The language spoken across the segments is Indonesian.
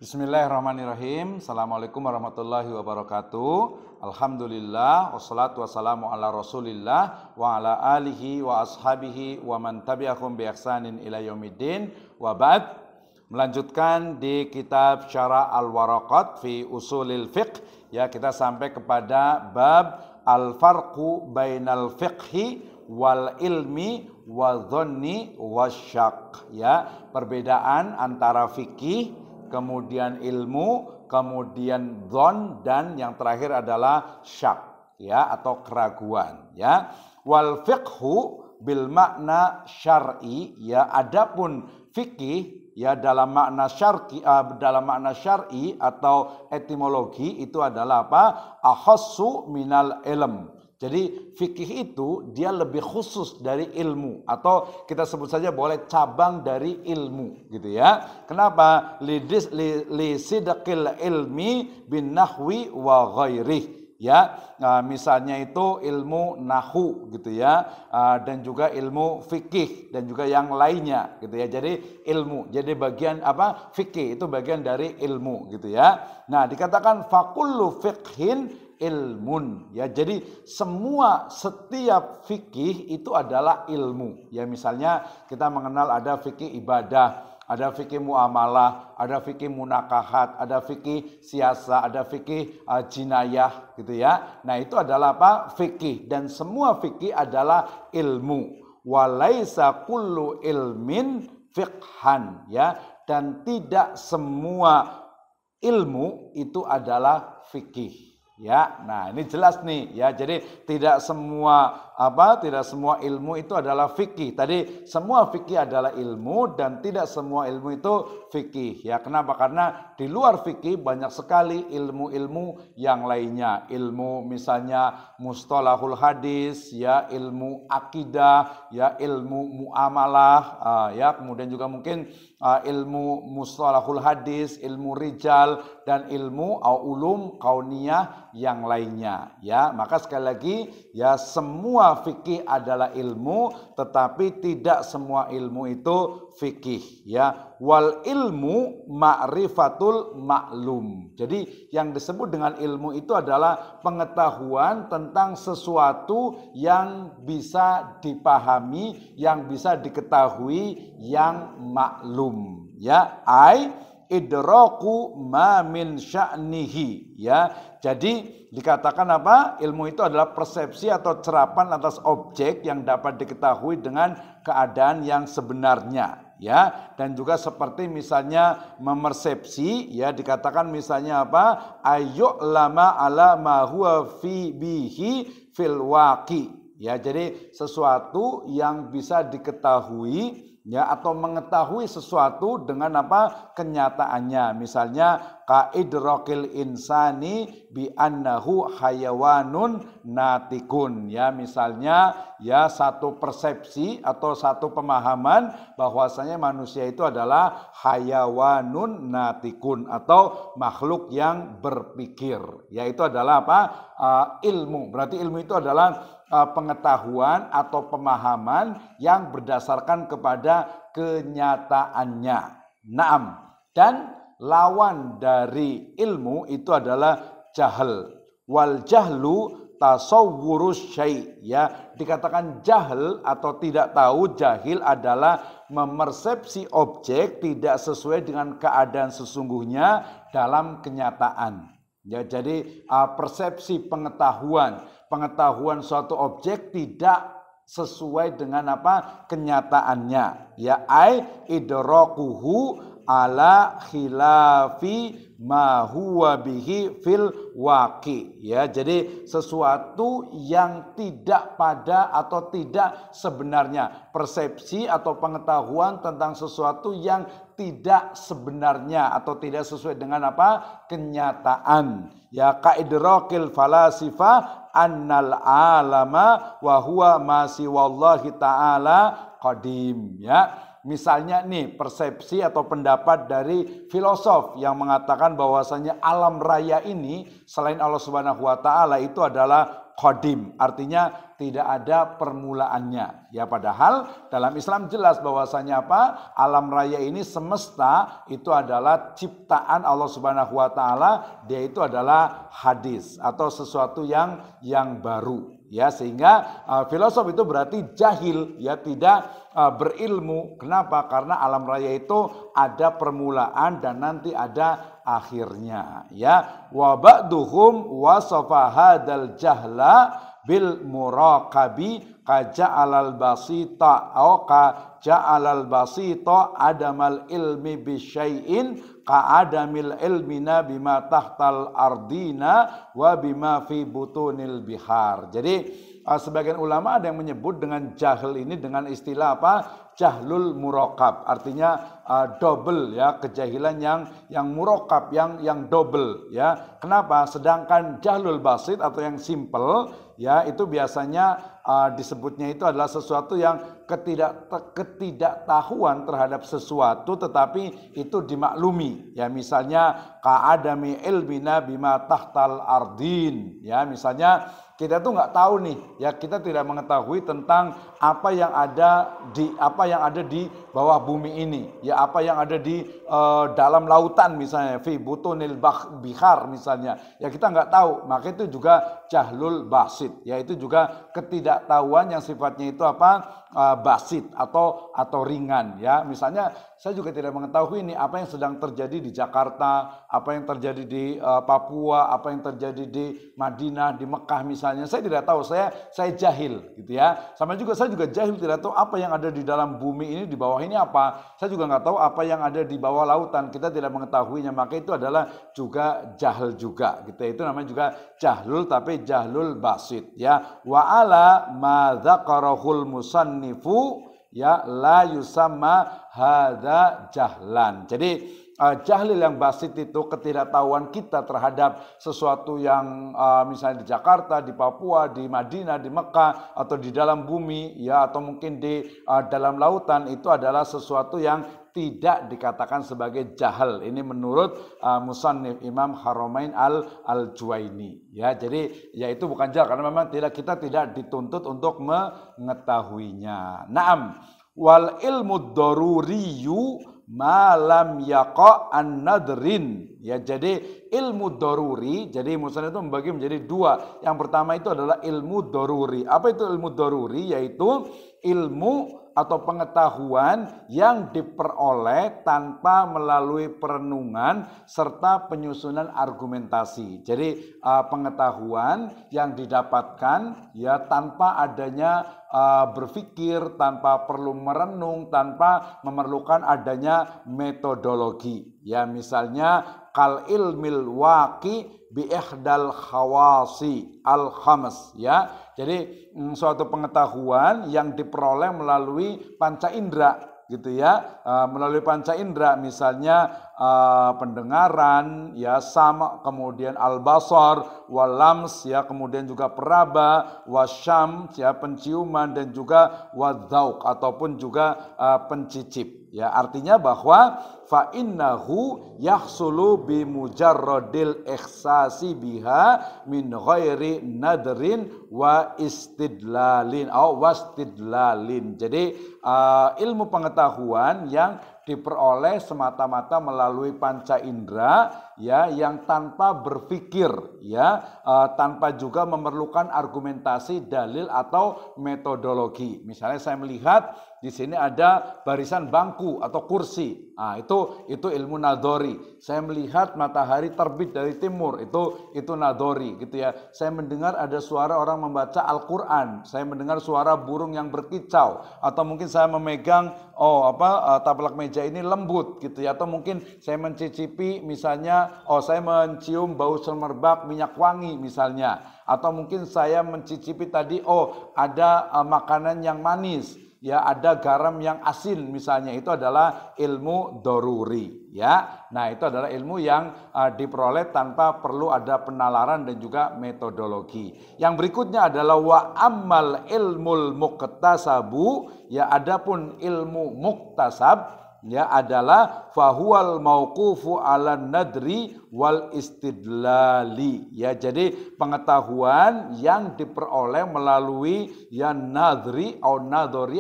Bismillahirrahmanirrahim. Assalamualaikum warahmatullahi wabarakatuh. Alhamdulillah wassalatu wassalamu ala Rasulillah wa ala alihi wa ashabihi wa man tabi'ahum bi ihsanin ila yaumiddin. Wa ba'd. Melanjutkan di kitab Syarah Al-Waraqat fi Usulil Fiqh, ya, kita sampai kepada bab al-farqu bainal fiqhi wal ilmi wa dhanni wasyak, ya, perbedaan antara fikih, kemudian ilmu, kemudian dhon, dan yang terakhir adalah syak, ya, atau keraguan, ya. Wal fiqhu bil makna syar'i, ya, adapun fikih, ya, dalam makna syar'i atau etimologi itu adalah apa? Akhassu minal ilm. Jadi fikih itu dia lebih khusus dari ilmu, atau kita sebut saja boleh cabang dari ilmu, gitu ya. Kenapa? Li sidqil ilmi bin nahwi wa ghairih, ya. Nah, misalnya itu ilmu nahu, gitu ya, dan juga ilmu fikih dan juga yang lainnya, gitu ya. Jadi ilmu, jadi bagian apa? Fikih itu bagian dari ilmu, gitu ya. Nah, dikatakan fakullu fiqhin ilmun, ya, jadi setiap fikih itu adalah ilmu, ya. Misalnya kita mengenal ada fikih ibadah, ada fikih muamalah, ada fikih munakahat, ada fikih siasa, ada fikih jinayah, gitu ya. Nah, itu adalah apa? Fikih, dan semua fikih adalah ilmu. Walaisa kullu ilmin fiqhan, ya, dan tidak semua ilmu itu adalah fikih. Ya, nah ini jelas nih, ya. Jadi tidak semua ilmu itu adalah fikih. Tadi semua fikih adalah ilmu dan tidak semua ilmu itu fikih. Ya, kenapa? Karena di luar fikih banyak sekali ilmu-ilmu yang lainnya. Ilmu misalnya mustalahul hadis, ya, ilmu akidah, ya, ilmu muamalah, ya, kemudian juga mungkin ilmu mustalahul hadis, ilmu rijal, dan ilmu ulum kauniyah yang lainnya, ya. Maka sekali lagi, ya, semua fikih adalah ilmu, tetapi tidak semua ilmu itu fikih, ya. Wal ilmu ma'rifatul ma'lum. Jadi yang disebut dengan ilmu itu adalah pengetahuan tentang sesuatu yang bisa dipahami, yang bisa diketahui, yang maklum, ya. Idraku ma min sya'nihi, ya. Jadi dikatakan apa? Ilmu itu adalah persepsi atau cerapan atas objek yang dapat diketahui dengan keadaan yang sebenarnya, ya. Dan juga seperti misalnya memersepsi, ya, dikatakan misalnya apa? Ayyu'lama ala ma huwa fi bihi fil waqi, ya. Jadi sesuatu yang bisa diketahui, ya, atau mengetahui sesuatu dengan apa? Kenyataannya. Misalnya kaidrokil insani bi annahu hayawanun natikun, ya. Misalnya, ya, satu persepsi atau satu pemahaman bahwasanya manusia itu adalah hayawanun natikun, atau makhluk yang berpikir, ya. Itu adalah apa? Ilmu. Berarti ilmu itu adalah pengetahuan atau pemahaman yang berdasarkan kepada kenyataannya. Naam. Dan lawan dari ilmu itu adalah jahil. Wal jahlu tasawwurus syai', ya. Dikatakan jahil atau tidak tahu, jahil adalah memersepsi objek tidak sesuai dengan keadaan sesungguhnya dalam kenyataan. Ya, jadi persepsi pengetahuan suatu objek tidak sesuai dengan apa? Kenyataannya, ya. Idrakuhu ala khilafi ma huwa bihi fil waqi, ya. Jadi sesuatu yang tidak pada atau tidak sebenarnya, persepsi atau pengetahuan tentang sesuatu yang tidak sebenarnya atau tidak sesuai dengan apa? Kenyataan, ya. Kaidrakil falasifa annal alama wa huwa ma siwallahi ta'ala qadim, ya. Misalnya nih, persepsi atau pendapat dari filosof yang mengatakan bahwasanya alam raya ini selain Allah Subhanahu wa taala itu adalah qadim, artinya tidak ada permulaannya. Ya padahal dalam Islam jelas bahwasanya apa? Alam raya ini semesta itu adalah ciptaan Allah Subhanahu wa taala, dia itu adalah hadis atau sesuatu yang baru. Ya sehingga filosof itu berarti jahil, ya tidak berilmu. Kenapa? Karena alam raya itu ada permulaan dan nanti ada akhirnya. Ya, wa ba'duhum wasafa hadzal jahla bil muraqabi kaja'alal basita au kaja'alal basita adamal ilmi bisyai'in ka'adamil ilmina bima tahtal ardina wa bima fi butunil bihar. Jadi sebagian ulama ada yang menyebut dengan jahil ini dengan istilah apa? Jahlul murokab, artinya double ya, kejahilan yang murokab, yang double ya. Kenapa? Sedangkan jahlul basit atau yang simple ya itu biasanya disebutnya itu adalah sesuatu yang ketidaktahuan terhadap sesuatu tetapi itu dimaklumi ya, misalnya ka'adami ilmina bima tahtal ardin ya, misalnya kita tuh nggak tahu nih ya, kita tidak mengetahui tentang apa yang ada di bawah bumi ini ya, apa yang ada di dalam lautan misalnya fi butunil bihar misalnya ya, kita nggak tahu, maka itu juga jahlul basit ya, itu juga ketidaktahuan yang sifatnya itu apa? Basit atau ringan ya. Misalnya saya juga tidak mengetahui ini apa yang sedang terjadi di Jakarta, apa yang terjadi di Papua, apa yang terjadi di Madinah, di Mekah misalnya. Saya tidak tahu, saya jahil gitu ya. Sama juga saya juga jahil, tidak tahu apa yang ada di dalam bumi ini, di bawah ini apa. Saya juga nggak tahu apa yang ada di bawah lautan. Kita tidak mengetahuinya, maka itu adalah juga jahil juga gitu. Itu namanya juga jahlul tapi jahlul basit ya. Wa ala ma dzakarahul musannifu ya la yusamma hadza jahlan. Jadi jahlil yang basit itu ketidaktahuan kita terhadap sesuatu yang misalnya di Jakarta, di Papua, di Madinah, di Mekah atau di dalam bumi ya, atau mungkin di dalam lautan, itu adalah sesuatu yang tidak dikatakan sebagai jahal. Ini menurut musannif Imam Haramain al-Juwaini ya. Jadi ya itu bukan jahal karena memang kita tidak dituntut untuk mengetahuinya. Naam, wal ilmu daruriyu malam yaqa an-nadrin ya. Jadi ilmu daruri, jadi musannif itu membagi menjadi dua. Yang pertama itu adalah ilmu daruri. Apa itu ilmu daruri? Yaitu ilmu atau pengetahuan yang diperoleh tanpa melalui perenungan serta penyusunan argumentasi. Jadi pengetahuan yang didapatkan ya tanpa adanya berpikir, tanpa perlu merenung, tanpa memerlukan adanya metodologi. Ya misalnya kal ilmil waqi bi ihdal khawasi al khams ya. Jadi suatu pengetahuan yang diperoleh melalui panca indera gitu ya, melalui panca indera misalnya pendengaran ya, sama, kemudian al-basar, walams ya, kemudian juga peraba, wasyam ya, penciuman, dan juga wadzauk ataupun juga pencicip. Ya, artinya bahwa fa innahu yahsulu bi mujarradil ihsasi biha min ghairi nadrin wa istidlalin atau wastidlalin. Jadi ilmu pengetahuan yang diperoleh semata-mata melalui panca indera ya, yang tanpa berpikir ya, tanpa juga memerlukan argumentasi, dalil atau metodologi. Misalnya saya melihat di sini ada barisan bangku atau kursi. Nah, itu ilmu nadori. Saya melihat matahari terbit dari timur, itu nadori gitu ya. Saya mendengar ada suara orang membaca Al-Qur'an. Saya mendengar suara burung yang berkicau, atau mungkin saya memegang taplak meja ini lembut gitu ya, atau mungkin saya mencicipi misalnya saya mencium bau semerbak minyak wangi misalnya, atau mungkin saya mencicipi tadi ada makanan yang manis ya, ada garam yang asin misalnya. Itu adalah ilmu doruri ya. Nah, itu adalah ilmu yang diperoleh tanpa perlu ada penalaran dan juga metodologi. Yang berikutnya adalah wa ammal ilmul muktasabu ya, adapun ilmu muktasab ya adalah fahuwal mauqufu ala nadri wal istidlali. Ya, jadi pengetahuan yang diperoleh melalui ya nadri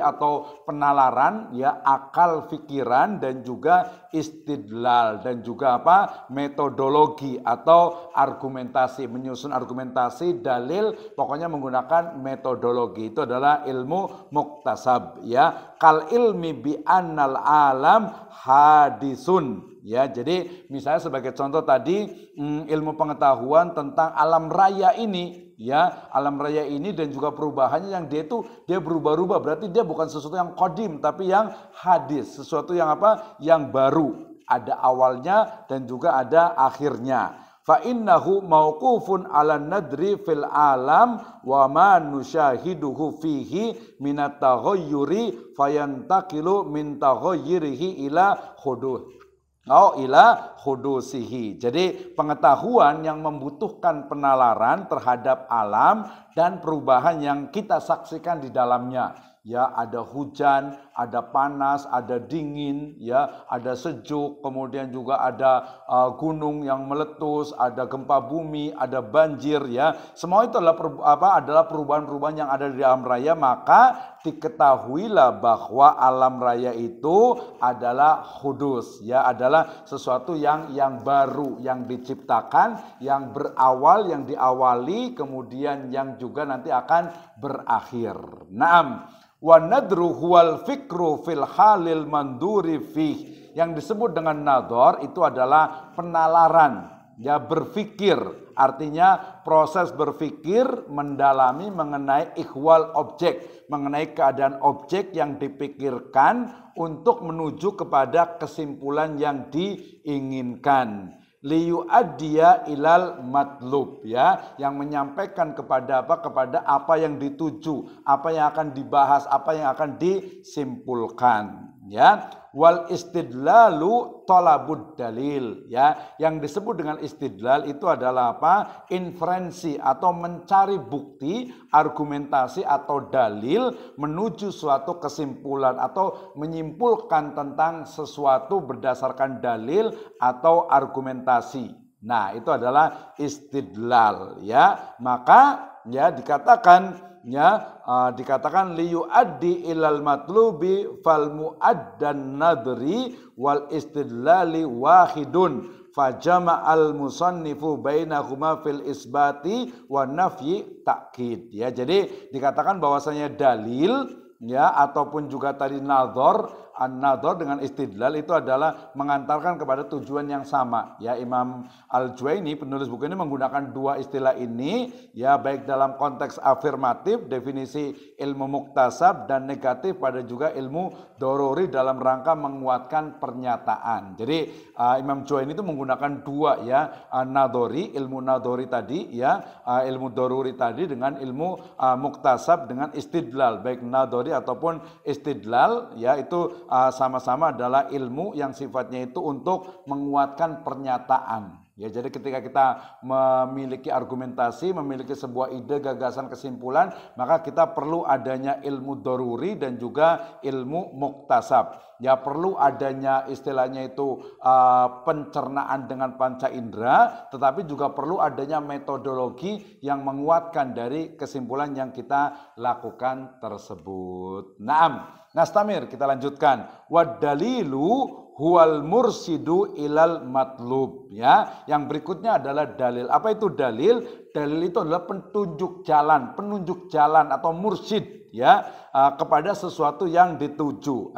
atau penalaran, ya akal pikiran, dan juga istidlal, dan juga apa? Metodologi atau argumentasi, menyusun argumentasi, dalil, pokoknya menggunakan metodologi. Itu adalah ilmu muktasab, ya. Kal ilmi bi annal alam hadisun. Ya, jadi misalnya sebagai contoh tadi ilmu pengetahuan tentang alam raya ini, ya, alam raya ini dan juga perubahannya yang dia berubah-ubah, berarti dia bukan sesuatu yang qadim tapi yang hadis, sesuatu yang apa? Yang baru, ada awalnya dan juga ada akhirnya. Fa innahu mauqufun ala nadri fil alam wa ma nusyahiduhu fihi minat taghayyuri fayantaqilu min taghayyirihi ila hudusihi. Jadi pengetahuan yang membutuhkan penalaran terhadap alam dan perubahan yang kita saksikan di dalamnya. Ya, ada hujan, ada panas, ada dingin, ya, ada sejuk, kemudian juga ada gunung yang meletus, ada gempa bumi, ada banjir, ya. Semua itu adalah perubahan-perubahan yang ada di alam raya, maka diketahuilah bahwa alam raya itu adalah hudus, ya, adalah sesuatu yang baru, yang diciptakan, yang berawal, yang diawali, kemudian yang juga nanti akan berakhir. Naam. Wa nadru huwal fikru fil halil manduri fih. Yang disebut dengan nadhar itu adalah penalaran, ya, berpikir. Artinya proses berpikir mendalami mengenai ihwal objek, mengenai keadaan objek yang dipikirkan untuk menuju kepada kesimpulan yang diinginkan. Liyu'addiya ilal matlub, ya, yang menyampaikan kepada apa yang dituju, apa yang akan dibahas, apa yang akan disimpulkan, ya. Wal istidlalu talabud dalil, ya. Yang disebut dengan istidlal itu adalah apa? Inferensi atau mencari bukti, argumentasi atau dalil menuju suatu kesimpulan atau menyimpulkan tentang sesuatu berdasarkan dalil atau argumentasi. Nah, itu adalah istidlal, ya. Maka ya dikatakan liyuaddi ilal matlubi fal muaddan nadri wal istidlali wahidun fajama'al musannifu bainahuma fil isbati wa nafyi ta'kid. Ya, jadi dikatakan bahwasanya dalil, ya, ataupun juga tadi nadhar, an-nadhar dengan istidlal itu adalah mengantarkan kepada tujuan yang sama. Ya, Imam Al-Juwaini penulis buku ini menggunakan dua istilah ini, ya, baik dalam konteks afirmatif definisi ilmu muktasab dan negatif pada juga ilmu doruri dalam rangka menguatkan pernyataan. Jadi Imam Juwaini itu menggunakan dua, ya, nadhari, ilmu nadhari tadi, ya, ilmu doruri tadi dengan ilmu muktasab dengan istidlal, baik nadhari ataupun istidlal, ya, itu sama-sama adalah ilmu yang sifatnya itu untuk menguatkan pernyataan. Ya, jadi ketika kita memiliki argumentasi, memiliki sebuah ide, gagasan, kesimpulan, maka kita perlu adanya ilmu doruri dan juga ilmu muktasab. Ya, perlu adanya istilahnya itu pencernaan dengan panca indera, tetapi juga perlu adanya metodologi yang menguatkan dari kesimpulan yang kita lakukan tersebut. Naam, nastamir, kita lanjutkan. Wad dalilu huwal mursidu ilal matlub, ya. Yang berikutnya adalah dalil. Apa itu dalil? Dalil itu adalah penunjuk jalan atau mursyid, ya, kepada sesuatu yang dituju.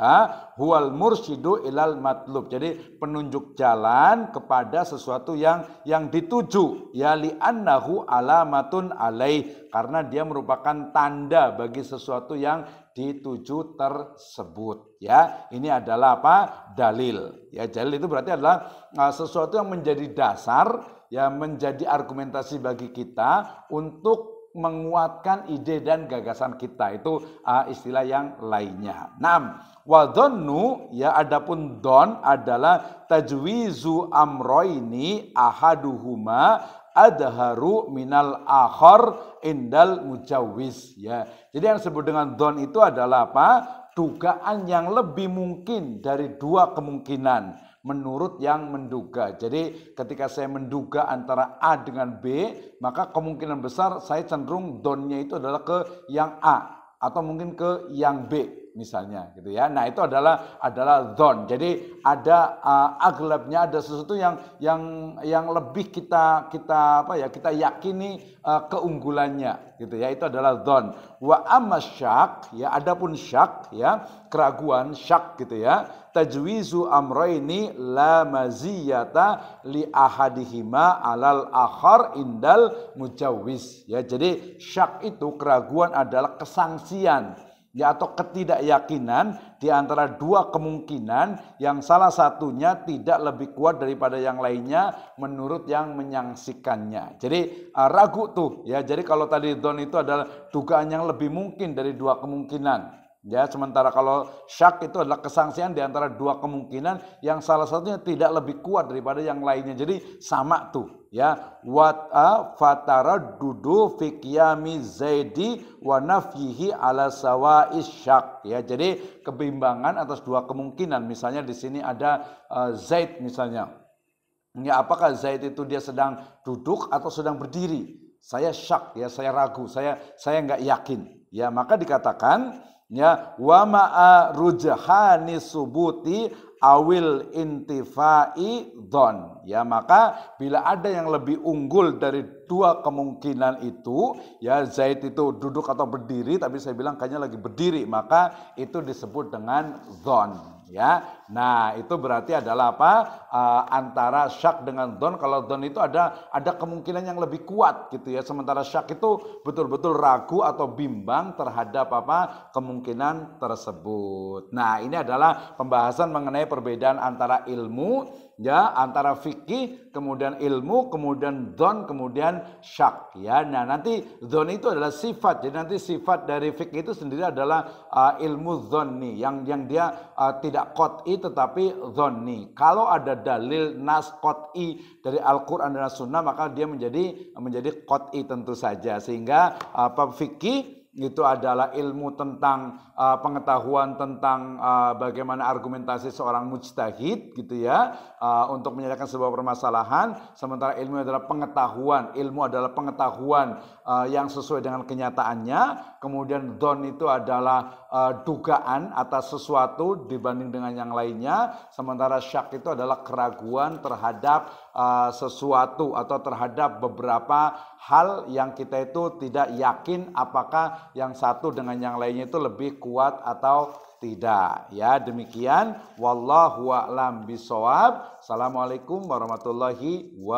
Huwal mursidu ilal matlub. Jadi penunjuk jalan kepada sesuatu yang dituju, ya, li'annahu alamatun alaih, karena dia merupakan tanda bagi sesuatu yang dituju tersebut, ya. Ini adalah apa? Dalil. Ya, dalil itu berarti adalah sesuatu yang menjadi dasar, ya, menjadi argumentasi bagi kita untuk menguatkan ide dan gagasan kita. Itu istilah yang lainnya. Naam, wa dhannu, ya, adapun don adalah tajwizu amroini ahaduhuma adharu minal akhar indal mujawwiz, ya. Jadi yang disebut dengan don itu adalah apa? Dugaan yang lebih mungkin dari dua kemungkinan. menurut yang menduga. Jadi ketika saya menduga antara A dengan B, maka kemungkinan besar saya cenderung donnya itu adalah ke yang A atau mungkin ke yang B misalnya gitu ya. Nah, itu adalah dzon. Jadi ada aglabnya, ada sesuatu yang lebih kita yakini keunggulannya gitu ya. Itu adalah dzon. Wa amma syak, ya adapun syak ya, keraguan, syak gitu ya. Tajwizu amraini la maziyata li ahadihima alal akhar indal mujawwiz ya. Jadi syak itu, keraguan adalah kesangsian ya atau ketidakyakinan di antara dua kemungkinan yang salah satunya tidak lebih kuat daripada yang lainnya menurut yang menyangsikannya. Jadi ragu tuh ya. Jadi kalau tadi dzon itu adalah dugaan yang lebih mungkin dari dua kemungkinan. Ya, sementara kalau syak itu adalah kesangsian di antara dua kemungkinan yang salah satunya tidak lebih kuat daripada yang lainnya. Jadi sama tuh ya. Fataradudu fi qiyami zaidi wa nafyihi ala sawa'is syak ya. Jadi kebimbangan atas dua kemungkinan. Misalnya di sini ada Zaid misalnya. Ya, apakah Zaid itu dia sedang duduk atau sedang berdiri? Saya syak ya, saya ragu, saya enggak yakin. Ya, maka dikatakan ya wa ma'a rujhani subuti awil intifai dzon ya, maka bila ada yang lebih unggul dari dua kemungkinan itu ya, Zaid itu duduk atau berdiri, tapi saya bilang kayaknya lagi berdiri, maka itu disebut dengan dzon ya. Nah, itu berarti adalah apa? Antara syak dengan dzon. Kalau dzon itu ada kemungkinan yang lebih kuat gitu ya, sementara syak itu betul-betul ragu atau bimbang terhadap apa? Kemungkinan tersebut. Nah, ini adalah pembahasan mengenai perbedaan antara ilmu ya, antara fikih, kemudian ilmu, kemudian dzon, kemudian syak ya. Nah, nanti dzon itu adalah sifat. Jadi nanti sifat dari fikih itu sendiri adalah ilmu dzonni yang dia tidak qat'i tetapi dzonni. Kalau ada dalil nas qat'i dari Al-Qur'an dan As-Sunnah, maka dia menjadi qat'i tentu saja. Sehingga fikih itu adalah ilmu tentang pengetahuan tentang bagaimana argumentasi seorang mujtahid gitu ya, untuk menyelesaikan sebuah permasalahan. Sementara ilmu adalah pengetahuan, yang sesuai dengan kenyataannya. Kemudian dzon itu adalah dugaan atas sesuatu dibanding dengan yang lainnya. Sementara syak itu adalah keraguan terhadap sesuatu atau terhadap beberapa hal yang kita itu tidak yakin apakah yang satu dengan yang lainnya itu lebih kuat atau tidak ya. Demikian wallahu a'lam bishawab. Assalamualaikum warahmatullahi wabarakatuh.